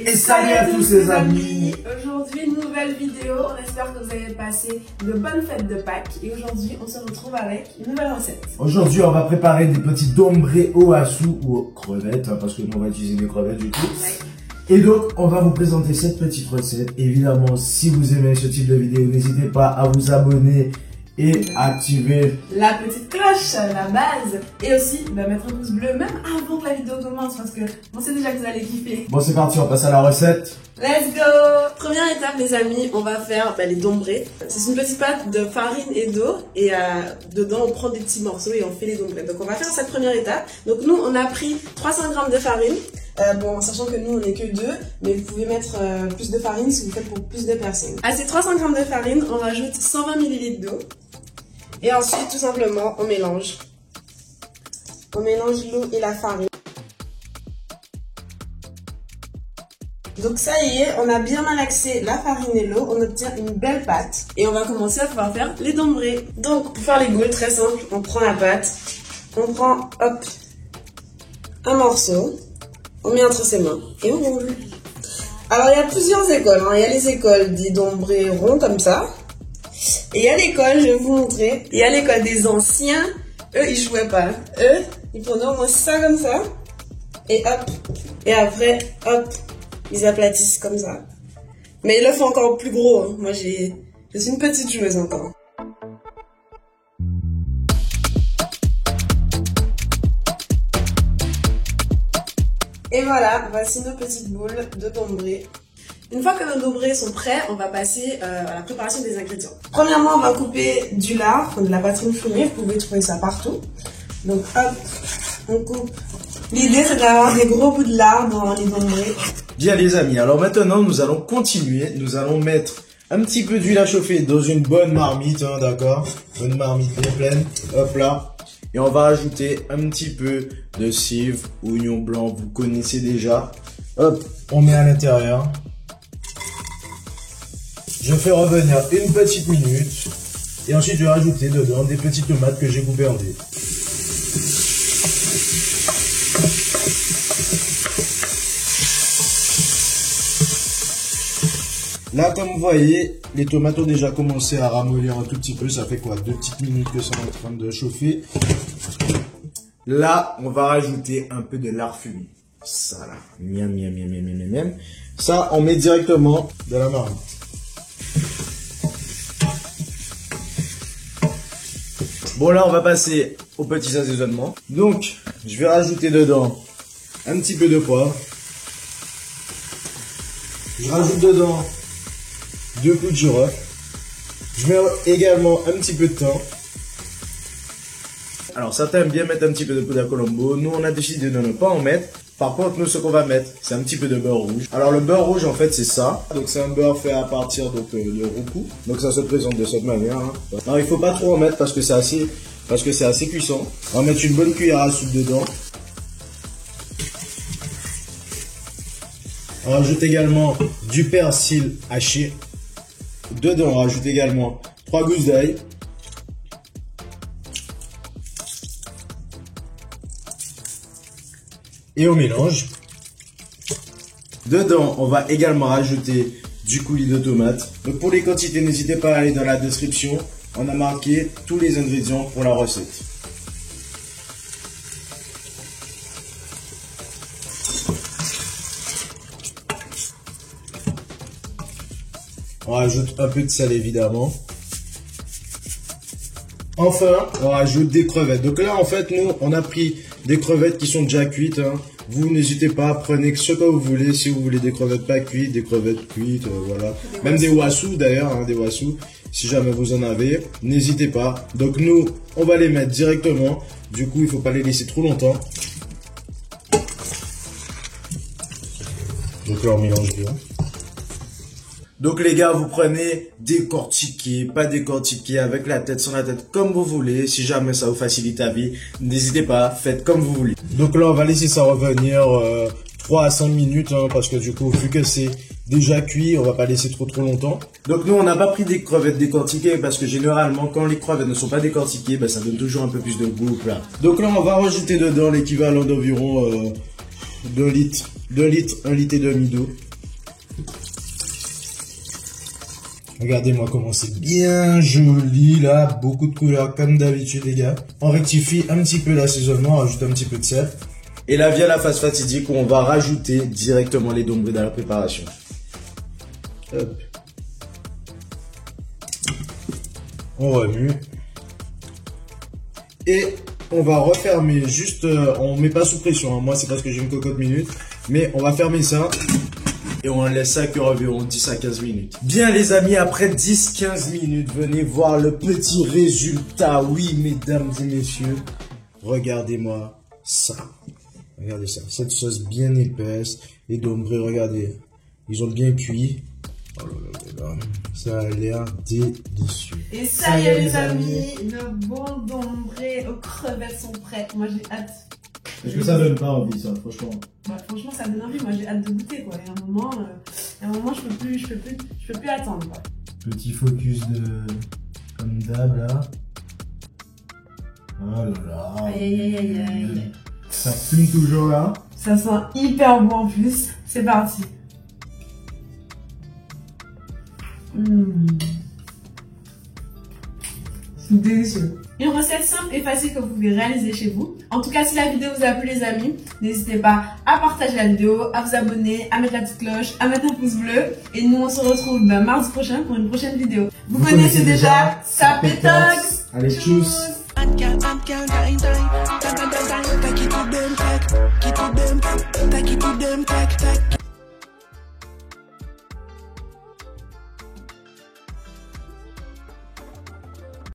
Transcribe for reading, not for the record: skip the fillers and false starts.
Et salut à tous les amis. Aujourd'hui, nouvelle vidéo. On espère que vous avez passé de bonnes fêtes de Pâques. Et aujourd'hui, on se retrouve avec une nouvelle recette. Aujourd'hui, on va préparer des petits dombrés au hassou ou aux crevettes, parce que nous on va utiliser des crevettes du coup. Ouais. Et donc, on va vous présenter cette petite recette. Évidemment, si vous aimez ce type de vidéo, n'hésitez pas à vous abonner et activer la petite cloche, la base, et aussi mettre un pouce bleu même avant que la vidéo commence parce que on sait déjà que vous allez kiffer. Bon, c'est parti, on passe à la recette. Let's go! Première étape, les amis, on va faire les dombrés. C'est une petite pâte de farine et d'eau et dedans on prend des petits morceaux et on fait les dombrés. Donc on va faire cette première étape. Donc nous on a pris 300 g de farine. Bon, sachant que nous on n'est que deux, mais vous pouvez mettre plus de farine si vous faites pour plus de personnes. À ces 300 g de farine, on rajoute 120 ml d'eau. Et ensuite, tout simplement, on mélange. On mélange l'eau et la farine. Donc ça y est, on a bien malaxé la farine et l'eau, on obtient une belle pâte. Et on va commencer à pouvoir faire les dombrés. Donc pour faire les goules, très simple, on prend la pâte, on prend, hop, un morceau, on met entre ses mains et on roule. Alors il y a plusieurs écoles, hein. Il y a les écoles des dombrés ronds comme ça. Et il y a l'école, je vais vous montrer, il y a l'école des anciens, eux ils jouaient pas, eux ils prenaient au moins ça comme ça, et hop, et après hop, ils aplatissent comme ça. Mais ils le font encore plus gros, hein. Moi je suis une petite joueuse encore. Et voilà, voici nos petites boules de dombrés. Une fois que nos dombrés sont prêts, on va passer à la préparation des ingrédients. Premièrement, on va couper du lard, de la poitrine fumée. Vous pouvez trouver ça partout. Donc hop, on coupe. L'idée c'est d'avoir des gros bouts de lard dans les dombrés. Bien les amis, alors maintenant nous allons continuer. Nous allons mettre un petit peu d'huile à chauffer dans une bonne marmite, hein, d'accord? Bonne marmite bien pleine, hop là. Et on va ajouter un petit peu de cive, oignon blanc, vous connaissez déjà. Hop, on met à l'intérieur. Je fais revenir une petite minute et ensuite je vais rajouter dedans des petites tomates que j'ai coupées en dés. Là, comme vous voyez, les tomates ont déjà commencé à ramollir un tout petit peu. Ça fait quoi, 2 petites minutes que ça est en train de chauffer. Là, on va rajouter un peu de lard fumé. Ça là, miam, miam, miam, miam, miam, miam. Ça, on met directement de la marmite. Bon là on va passer au petit assaisonnement. Donc je vais rajouter dedans un petit peu de poivre. Je rajoute dedans 2 coups de girofle. Je mets également un petit peu de thym. Alors certains aiment bien mettre un petit peu de poudre à Colombo. Nous on a décidé de ne pas en mettre. Par contre, nous, ce qu'on va mettre, c'est un petit peu de beurre rouge. Alors, le beurre rouge, en fait, c'est ça. Donc, c'est un beurre fait à partir de roucou. Donc, ça se présente de cette manière. Hein. Alors, il faut pas trop en mettre parce que c'est assez cuisant. On va mettre une bonne cuillère à soupe dedans. On rajoute également du persil haché. Dedans, on rajoute également 3 gousses d'ail. Et on mélange. Dedans, on va également rajouter du coulis de tomate. Donc pour les quantités, n'hésitez pas à aller dans la description. On a marqué tous les ingrédients pour la recette. On rajoute un peu de sel évidemment. Enfin, on rajoute des crevettes. Donc là, en fait, nous, on a pris des crevettes qui sont déjà cuites. Hein. Vous n'hésitez pas, prenez ce que vous voulez. Si vous voulez des crevettes pas cuites, des crevettes cuites, voilà. Même des wassous d'ailleurs, hein, des wassous. Si jamais vous en avez, n'hésitez pas. Donc nous, on va les mettre directement. Du coup, il faut pas les laisser trop longtemps. Donc là, on mélange bien. Donc les gars, vous prenez décortiquer, pas décortiquer, avec la tête, sans la tête, comme vous voulez. Si jamais ça vous facilite la vie, n'hésitez pas, faites comme vous voulez. Donc là, on va laisser ça revenir 3 à 5 minutes, hein, parce que du coup, vu que c'est déjà cuit, on va pas laisser trop longtemps. Donc nous, on n'a pas pris des crevettes décortiquées, parce que généralement, quand les crevettes ne sont pas décortiquées, ben, ça donne toujours un peu plus de goût au plat. Donc là, on va rajouter dedans l'équivalent d'environ 1 litre et demi d'eau. Regardez-moi comment c'est bien joli là, beaucoup de couleurs comme d'habitude les gars. On rectifie un petit peu l'assaisonnement, on rajoute un petit peu de sel. Et là vient la phase fatidique où on va rajouter directement les dombrés dans la préparation. Hop. On remue. Et on va refermer juste, on met pas sous pression, hein. Moi c'est parce que j'ai une cocotte minute. Mais on va fermer ça. Et on laisse ça que environ 10 à 15 minutes. Bien les amis, après 10-15 minutes, venez voir le petit résultat. Oui, mesdames et messieurs, regardez-moi ça. Regardez ça, cette sauce bien épaisse. Les dombrés, regardez, ils ont bien cuit. Oh là là là là. Ça a l'air délicieux. Et ça y est les amis, le bon dombré aux crevettes sont prêts. Moi j'ai hâte. Est-ce que ça donne pas envie ça, franchement? Bah, franchement ça donne envie, moi j'ai hâte de goûter quoi. Et à un moment je peux plus attendre quoi. Petit focus de comme d'hab là. Oh là là. Aïe. Ça fume toujours là. Ça sent hyper bon en plus. C'est parti. C'est délicieux. Une recette simple et facile que vous pouvez réaliser chez vous. En tout cas, si la vidéo vous a plu les amis, n'hésitez pas à partager la vidéo, à vous abonner, à mettre la petite cloche, à mettre un pouce bleu. Et nous, on se retrouve mardi prochain pour une prochaine vidéo. Vous connaissez déjà Sapetox. Allez, tchuss. Keep